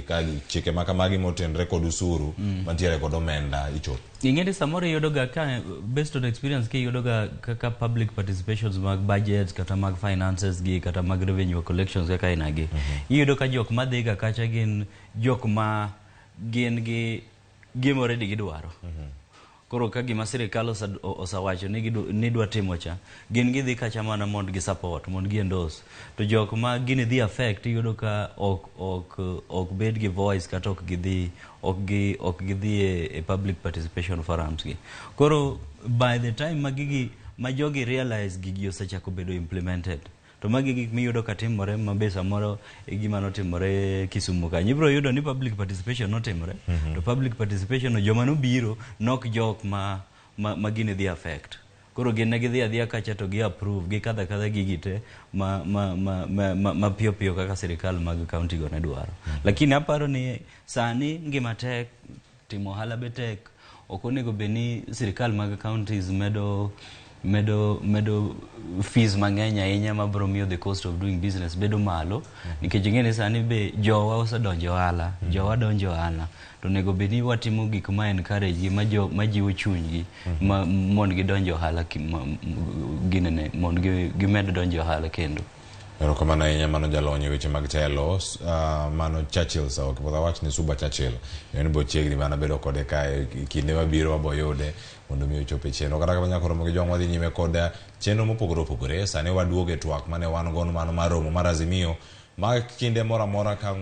ka chike makamagi motenre kod usuru mantiere kod omenda ichop. Ing'eni samoro yudoga ka based on experience ki yudoga kaka public participations mag budgets kata mag finances gi kata mag revenue collections kaka inagi. Yudo ka jok madhiga kacha gin jok ma gin gi already gidwaro. Koro ka gima sirikal osawacho ni dwa timo cha, gin gidhi kacha mana mond gi support, mond gi endorse. To jok ma gini dhi affect yudo ka ok bed gi voice kata ok gidhi e public participation forums gi. Koro by the time ma jogi realize gigi osechako bedo implemented, to magi gik miyudo ka timore mabe samoro e gima notimore Kisumu kanyo. Ibro yudo ni public participation notimore, to public participation joma nobiro nok jok ma gini dhi affect. Koro gin ne gidhi adhiya kacha to gi approve gi kadha gigi te ma piyo kaka sirikal mag county go ne dwaro. Lakini aparo ni sani ngima tek, timo ohala be tek, ok onego beni sirikal mag counties medo fees mang'eny ahinya ma bro miyo the cost of doing business bedo malo. Nikech ing'eni sani be jowa osedonjo ohala, jowa donjo ohala, to nego beni watimo gik ma encourage gi ma jiwo chunygi mond gidonjo ohala ginene mond gimed donjo ohala kendo. Erokamano ahinya mano jalony weche mag telo mano Churchil sa ok podha wach ni Suba Churchil en bo chiegni mana bedo kode kae kinde mabiro waboyude mondo mi ochope chenro kata ka nyako romo gi joma dhi nyime kod chenro mopogore opogore. Sani waduoge twak mane wan gono mano mar romo mar Azimio ma kinde mora mora ka